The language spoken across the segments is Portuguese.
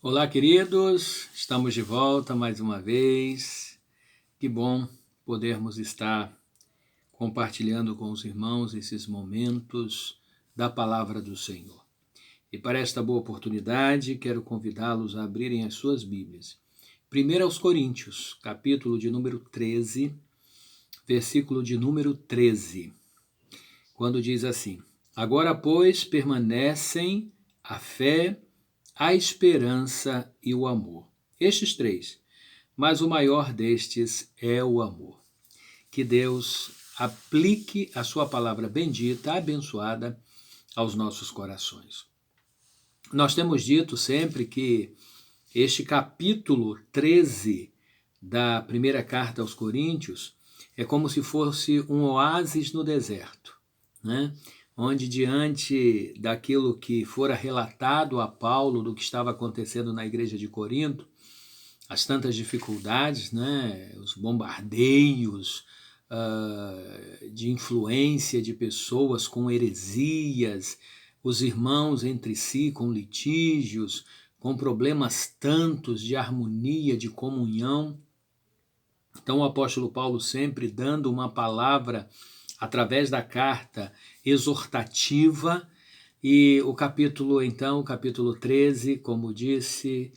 Olá, queridos, estamos de volta mais uma vez. Que bom podermos estar compartilhando com os irmãos esses momentos da palavra do Senhor. E para esta boa oportunidade, quero convidá-los a abrirem as suas Bíblias. 1 aos Coríntios, capítulo de número 13, versículo de número 13, quando diz assim: Agora, pois, permanecem a fé, a esperança e o amor. Estes três, mas o maior destes é o amor. Que Deus aplique a sua palavra bendita, abençoada, aos nossos corações. Nós temos dito sempre que este capítulo 13 da primeira carta aos Coríntios é como se fosse um oásis no deserto, né? Onde, diante daquilo que fora relatado a Paulo do que estava acontecendo na igreja de Corinto, as tantas dificuldades, né, os bombardeios de influência de pessoas com heresias, os irmãos entre si com litígios, com problemas tantos de harmonia, de comunhão. Então o apóstolo Paulo, sempre dando uma palavra através da carta exortativa, e o capítulo 13, como disse,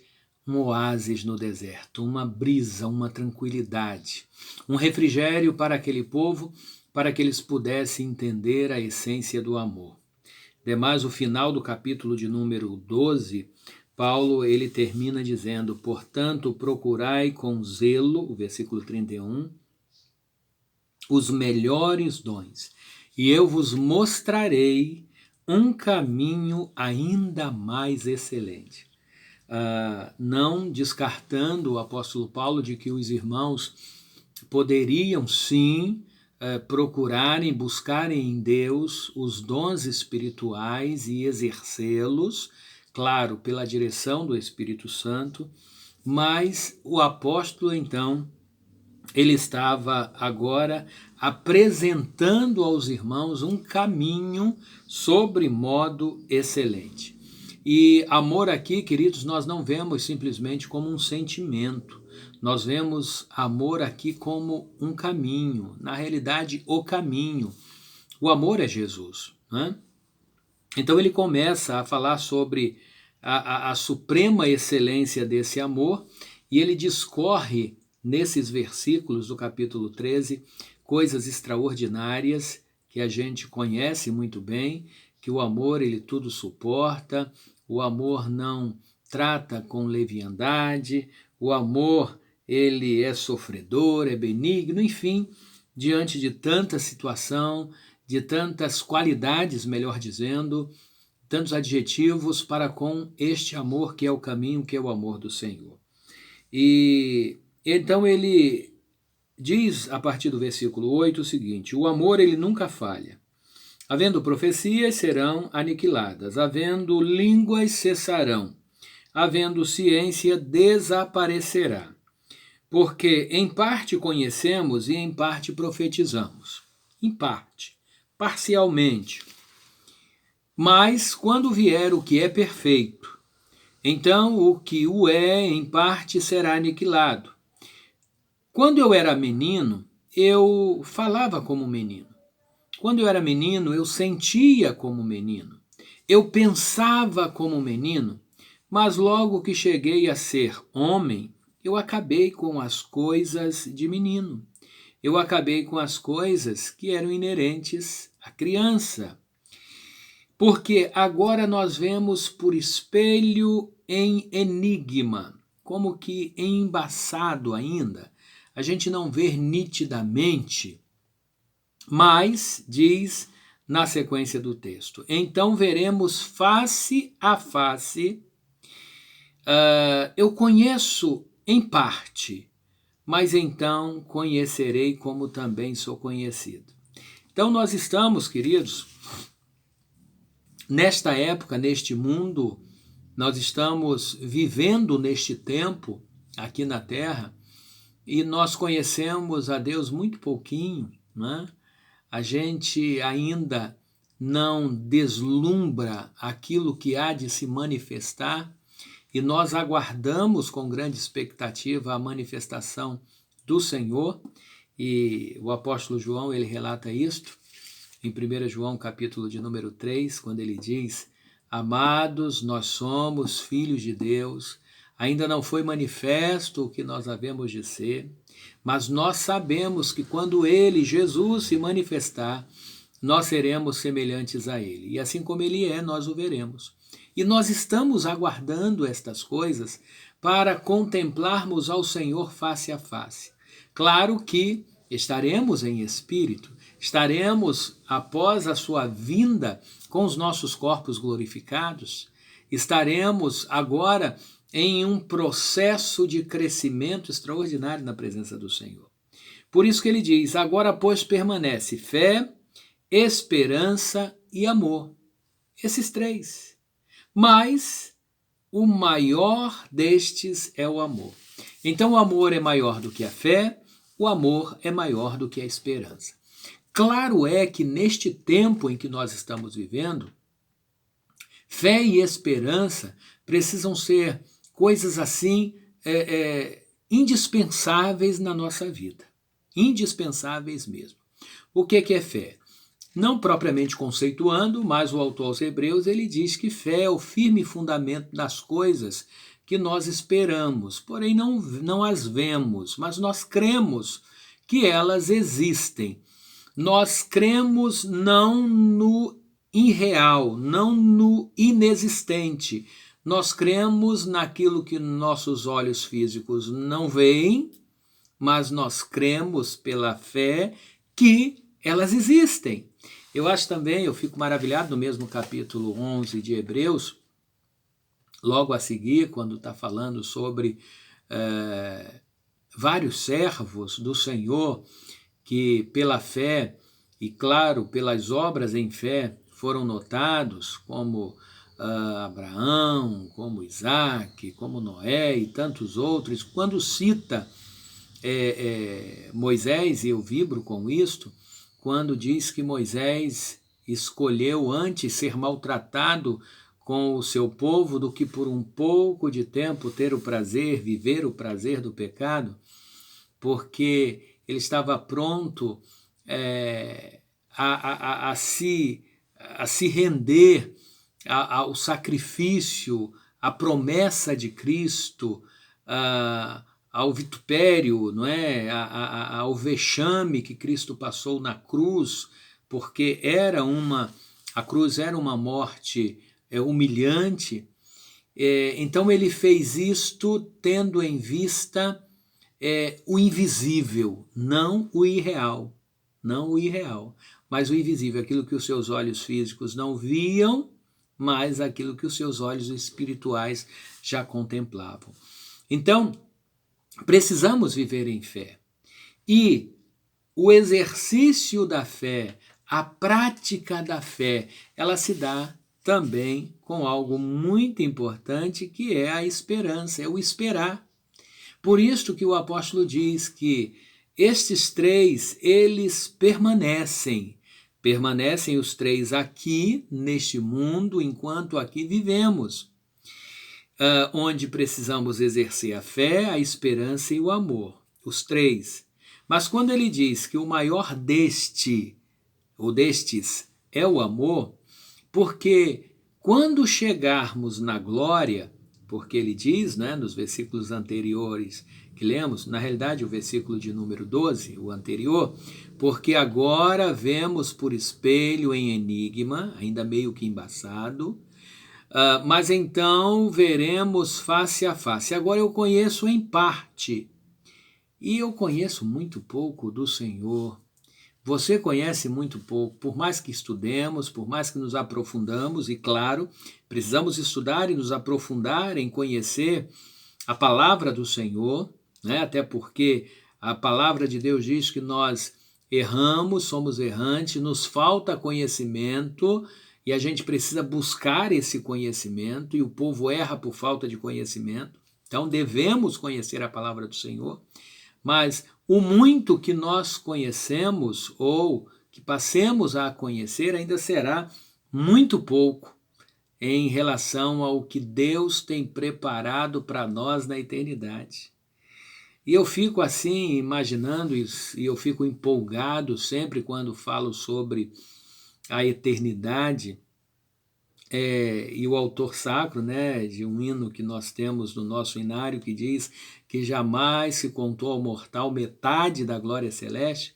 um oásis no deserto, uma brisa, uma tranquilidade, um refrigério para aquele povo, para que eles pudessem entender a essência do amor. Demais, o final do capítulo de número 12, Paulo ele termina dizendo: portanto, procurai com zelo, o versículo 31, os melhores dons, e eu vos mostrarei um caminho ainda mais excelente. Não descartando o apóstolo Paulo de que os irmãos poderiam sim procurarem, buscarem em Deus os dons espirituais e exercê-los, claro, pela direção do Espírito Santo, mas o apóstolo então, ele estava agora apresentando aos irmãos um caminho sobre modo excelente. E amor aqui, queridos, nós não vemos simplesmente como um sentimento. Nós vemos amor aqui como um caminho. Na realidade, o caminho. O amor é Jesus, né? Então ele começa a falar sobre a suprema excelência desse amor, e ele discorre nesses versículos do capítulo 13 coisas extraordinárias que a gente conhece muito bem, que o amor ele tudo suporta, o amor não trata com leviandade, o amor ele é sofredor, é benigno, enfim, diante de tanta situação, de tantas qualidades, melhor dizendo, tantos adjetivos para com este amor que é o caminho, que é o amor do Senhor. E então ele diz, a partir do versículo 8, o seguinte: o amor ele nunca falha. Havendo profecias, serão aniquiladas. Havendo línguas, cessarão. Havendo ciência, desaparecerá. Porque em parte conhecemos e em parte profetizamos. Em parte, parcialmente. Mas quando vier o que é perfeito, então o que o é em parte será aniquilado. Quando eu era menino, eu falava como menino. Quando eu era menino, eu sentia como menino. Eu pensava como menino, mas logo que cheguei a ser homem, eu acabei com as coisas de menino. Eu acabei com as coisas que eram inerentes à criança. Porque agora nós vemos por espelho em enigma, como que embaçado ainda. A gente não vê nitidamente, mas diz na sequência do texto: então veremos face a face. Eu conheço em parte, mas então conhecerei como também sou conhecido. Então nós estamos, queridos, nesta época, neste mundo, nós estamos vivendo neste tempo aqui na Terra, e nós conhecemos a Deus muito pouquinho, né? A gente ainda não deslumbra aquilo que há de se manifestar, e nós aguardamos com grande expectativa a manifestação do Senhor, e o apóstolo João, ele relata isto em 1 João capítulo de número 3, quando ele diz: amados, nós somos filhos de Deus, ainda não foi manifesto o que nós havemos de ser, mas nós sabemos que quando ele, Jesus, se manifestar, nós seremos semelhantes a ele. E assim como ele é, nós o veremos. E nós estamos aguardando estas coisas para contemplarmos ao Senhor face a face. Claro que estaremos em espírito, estaremos após a sua vinda com os nossos corpos glorificados, estaremos agora em um processo de crescimento extraordinário na presença do Senhor. Por isso que ele diz: agora, pois, permanece fé, esperança e amor. Esses três. Mas o maior destes é o amor. Então o amor é maior do que a fé, o amor é maior do que a esperança. Claro é que neste tempo em que nós estamos vivendo, fé e esperança precisam ser coisas assim indispensáveis na nossa vida. Indispensáveis mesmo. O que é fé? Não propriamente conceituando, mas o autor aos Hebreus ele diz que fé é o firme fundamento das coisas que nós esperamos, porém não as vemos, mas nós cremos que elas existem. Nós cremos não no irreal, não no inexistente. Nós cremos naquilo que nossos olhos físicos não veem, mas nós cremos pela fé que elas existem. Eu acho também, eu fico maravilhado no mesmo capítulo 11 de Hebreus, logo a seguir, quando está falando sobre vários servos do Senhor que pela fé e, claro, pelas obras em fé foram notados, como Abraão, como Isaac, como Noé e tantos outros. Quando cita Moisés, e eu vibro com isto, quando diz que Moisés escolheu antes ser maltratado com o seu povo do que por um pouco de tempo ter o prazer, viver o prazer do pecado, porque ele estava pronto a se render ao sacrifício, à promessa de Cristo, ao vitupério, não é? Ao vexame que Cristo passou na cruz, porque a cruz era uma morte humilhante. Então ele fez isto tendo em vista o invisível, não o irreal, mas o invisível, aquilo que os seus olhos físicos não viam, mas aquilo que os seus olhos espirituais já contemplavam. Então, precisamos viver em fé. E o exercício da fé, a prática da fé, ela se dá também com algo muito importante, que é a esperança, é o esperar. Por isso que o apóstolo diz que estes três, eles permanecem os três aqui, neste mundo, enquanto aqui vivemos. Onde precisamos exercer a fé, a esperança e o amor, os três. Mas quando ele diz que o maior destes é o amor, porque quando chegarmos na glória, porque ele diz, né, nos versículos anteriores que lemos, na realidade o versículo de número 12, o anterior, porque agora vemos por espelho em enigma, ainda meio que embaçado, mas então veremos face a face. Agora eu conheço em parte, e eu conheço muito pouco do Senhor. Você conhece muito pouco, por mais que estudemos, por mais que nos aprofundamos, e claro, precisamos estudar e nos aprofundar em conhecer a palavra do Senhor, né? Até porque a palavra de Deus diz que nós erramos, somos errantes, nos falta conhecimento, e a gente precisa buscar esse conhecimento, e o povo erra por falta de conhecimento. Então devemos conhecer a palavra do Senhor, mas o muito que nós conhecemos, ou que passemos a conhecer, ainda será muito pouco. em relação ao que Deus tem preparado para nós na eternidade. E eu fico assim imaginando isso, e eu fico empolgado sempre quando falo sobre a eternidade. E o autor sacro, né, de um hino que nós temos no nosso inário, que diz que jamais se contou ao mortal metade da glória celeste,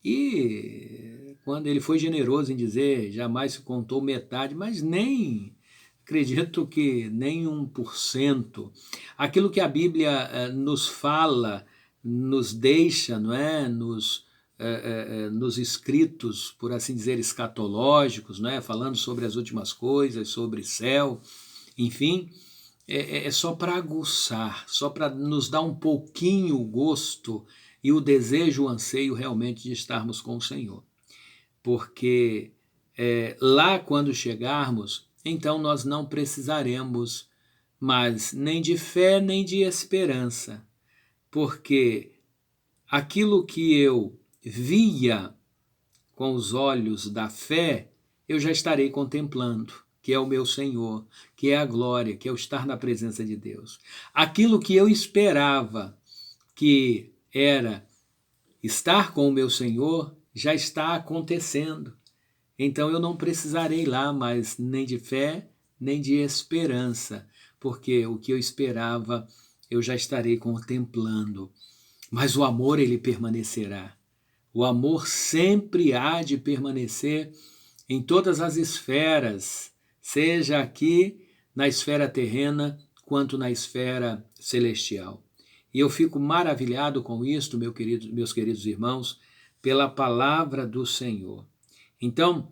e quando ele foi generoso em dizer jamais se contou metade, mas nem, acredito que nem 1%. Aquilo que a Bíblia nos fala, nos deixa, não é? Nos escritos, por assim dizer, escatológicos, não é? Falando sobre as últimas coisas, sobre céu, enfim, é só para aguçar, só para nos dar um pouquinho o gosto e o desejo, o anseio realmente de estarmos com o Senhor. Porque lá quando chegarmos, então nós não precisaremos mais nem de fé nem de esperança, porque aquilo que eu via com os olhos da fé, eu já estarei contemplando, que é o meu Senhor, que é a glória, que é o estar na presença de Deus. Aquilo que eu esperava, que era estar com o meu Senhor, já está acontecendo. Então eu não precisarei lá mais nem de fé, nem de esperança, porque o que eu esperava, eu já estarei contemplando. Mas o amor, ele permanecerá. O amor sempre há de permanecer em todas as esferas, seja aqui na esfera terrena, quanto na esfera celestial. E eu fico maravilhado com isto, meus queridos irmãos, pela palavra do Senhor. Então,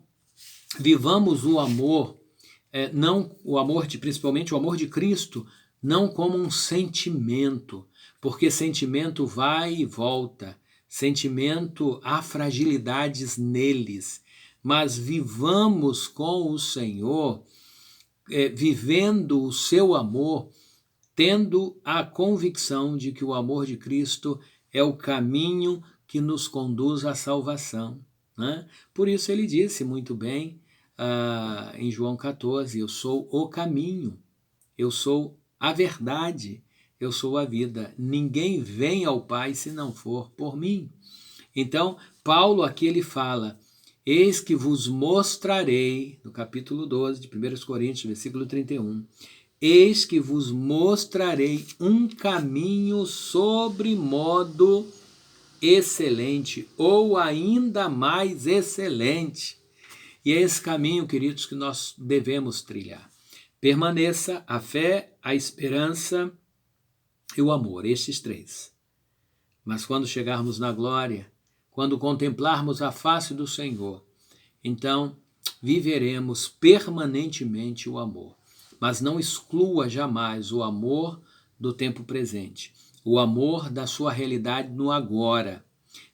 vivamos o amor, não o amor principalmente o amor de Cristo, não como um sentimento, porque sentimento vai e volta, sentimento, há fragilidades neles, mas vivamos com o Senhor, vivendo o seu amor, tendo a convicção de que o amor de Cristo é o caminho que nos conduz à salvação, né? Por isso ele disse muito bem em João 14, eu sou o caminho, eu sou a verdade, eu sou a vida. Ninguém vem ao Pai se não for por mim. Então, Paulo aqui ele fala, eis que vos mostrarei, no capítulo 12 de 1 Coríntios, versículo 31, eis que vos mostrarei um caminho sobre modo excelente, ou ainda mais excelente. E é esse caminho, queridos, que nós devemos trilhar. Permaneça a fé, a esperança e o amor, estes três. Mas quando chegarmos na glória, quando contemplarmos a face do Senhor, então viveremos permanentemente o amor. Mas não exclua jamais o amor do tempo presente, o amor da sua realidade no agora.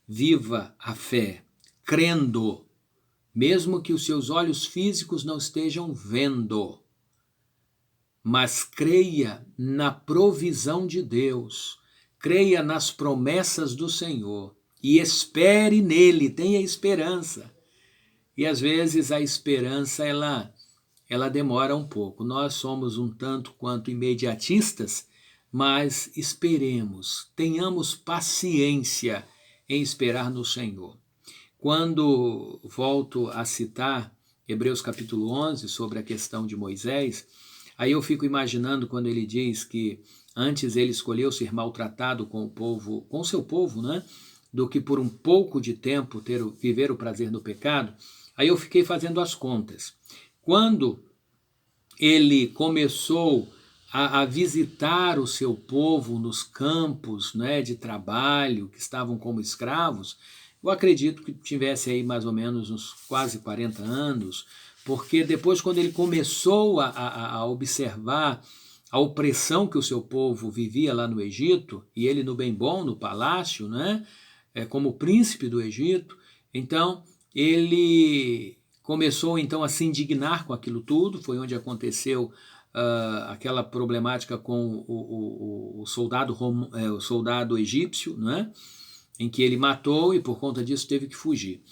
Viva a fé, crendo, mesmo que os seus olhos físicos não estejam vendo. Mas creia na provisão de Deus, creia nas promessas do Senhor e espere nele, tenha esperança. E às vezes a esperança ela demora um pouco. Nós somos um tanto quanto imediatistas, mas esperemos, tenhamos paciência em esperar no Senhor. Quando volto a citar Hebreus capítulo 11 sobre a questão de Moisés, aí eu fico imaginando quando ele diz que antes ele escolheu ser maltratado com o seu povo, né, do que por um pouco de tempo viver o prazer do pecado. Aí eu fiquei fazendo as contas. Quando ele começou a visitar o seu povo nos campos, né, de trabalho, que estavam como escravos, eu acredito que tivesse aí mais ou menos uns quase 40 anos, porque depois quando ele começou a observar a opressão que o seu povo vivia lá no Egito, e ele no bem bom, no palácio, né, como príncipe do Egito, então ele começou então a se indignar com aquilo tudo, foi onde aconteceu aquela problemática com o soldado egípcio, né, em que ele matou e por conta disso teve que fugir.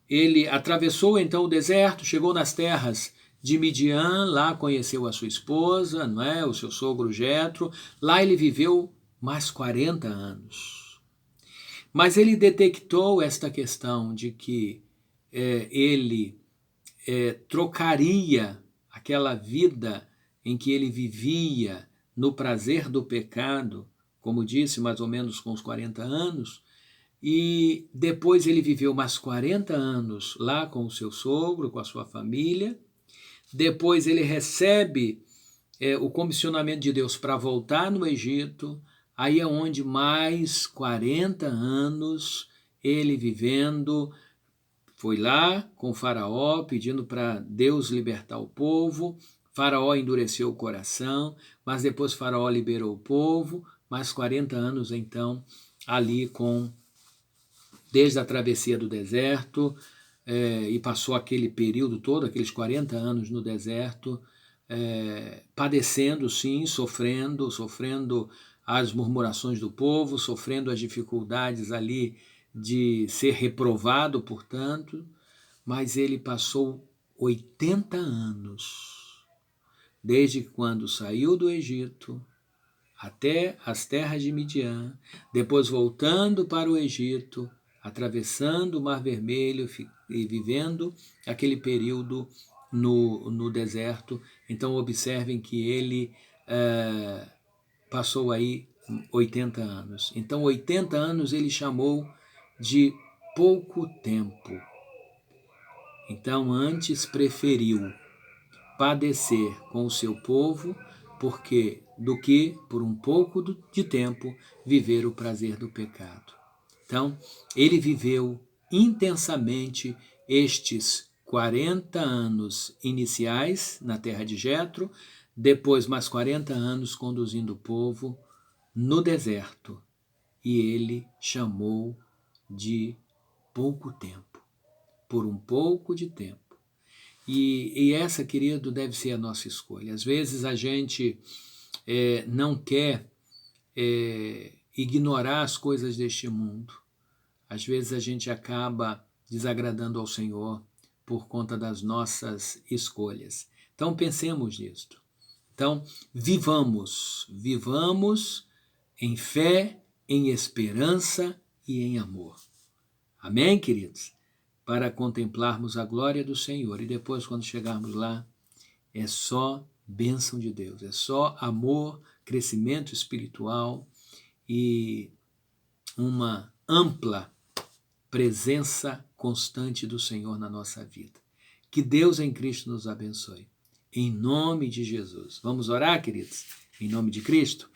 Ele atravessou então o deserto, chegou nas terras de Midian, lá conheceu a sua esposa, não é? O seu sogro Jetro. Lá ele viveu mais 40 anos. Mas ele detectou esta questão de que ele trocaria aquela vida em que ele vivia no prazer do pecado, como disse, mais ou menos com os 40 anos, e depois ele viveu mais 40 anos lá com o seu sogro, com a sua família. Depois ele recebe o comissionamento de Deus para voltar no Egito. Aí é onde mais 40 anos ele vivendo. Foi lá com o faraó pedindo para Deus libertar o povo. Faraó endureceu o coração, mas depois Faraó liberou o povo. Mais 40 anos então ali desde a travessia do deserto, e passou aquele período todo, aqueles 40 anos no deserto, padecendo sim, sofrendo as murmurações do povo, sofrendo as dificuldades ali de ser reprovado, portanto, mas ele passou 80 anos, desde quando saiu do Egito até as terras de Midian, depois voltando para o Egito, atravessando o Mar Vermelho e vivendo aquele período no deserto. Então observem que ele passou aí 80 anos. Então 80 anos ele chamou de pouco tempo. Então antes preferiu padecer com o seu povo do que, por um pouco de tempo, viver o prazer do pecado. Então, ele viveu intensamente estes 40 anos iniciais na terra de Jetro, depois mais 40 anos conduzindo o povo no deserto, e ele chamou de pouco tempo, por um pouco de tempo. E essa, querido, deve ser a nossa escolha. Às vezes a gente não quer ignorar as coisas deste mundo. Às vezes a gente acaba desagradando ao Senhor por conta das nossas escolhas. Então pensemos nisto. Então vivamos em fé, em esperança e em amor. Amém, queridos? Para contemplarmos a glória do Senhor. E depois, quando chegarmos lá, é só bênção de Deus, é só amor, crescimento espiritual e uma ampla presença constante do Senhor na nossa vida. Que Deus em Cristo nos abençoe. Em nome de Jesus. Vamos orar, queridos? Em nome de Cristo?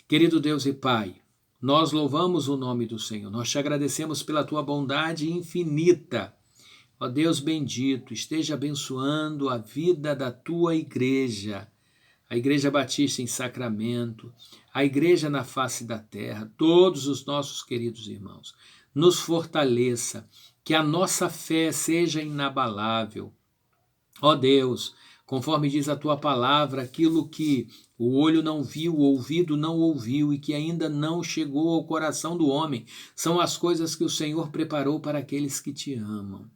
Querido Deus e Pai, nós louvamos o nome do Senhor, nós te agradecemos pela tua bondade infinita. Ó Deus bendito, esteja abençoando a vida da tua igreja, a Igreja Batista em Sacramento, a igreja na face da terra, todos os nossos queridos irmãos. Nos fortaleça, que a nossa fé seja inabalável. Ó Deus, conforme diz a tua palavra, aquilo que o olho não viu, o ouvido não ouviu e que ainda não chegou ao coração do homem, são as coisas que o Senhor preparou para aqueles que te amam.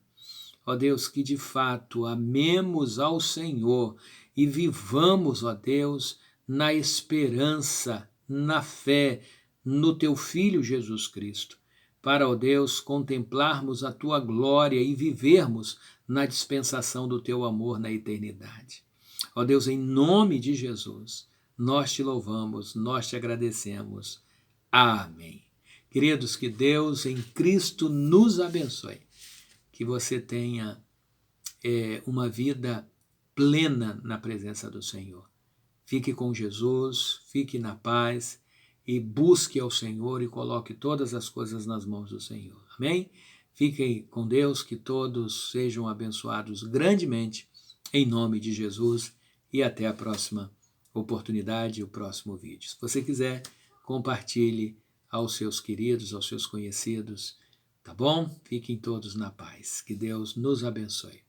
Ó Deus, que de fato amemos ao Senhor e vivamos, ó Deus, na esperança, na fé, no teu Filho Jesus Cristo, para, ó Deus, contemplarmos a tua glória e vivermos na dispensação do teu amor na eternidade. Ó Deus, em nome de Jesus, nós te louvamos, nós te agradecemos. Amém. Queridos, que Deus em Cristo nos abençoe. Que você tenha uma vida plena na presença do Senhor. Fique com Jesus, fique na paz e busque ao Senhor e coloque todas as coisas nas mãos do Senhor. Amém? Fiquem com Deus, que todos sejam abençoados grandemente, em nome de Jesus, e até a próxima oportunidade, o próximo vídeo. Se você quiser, compartilhe aos seus queridos, aos seus conhecidos, tá bom? Fiquem todos na paz. Que Deus nos abençoe.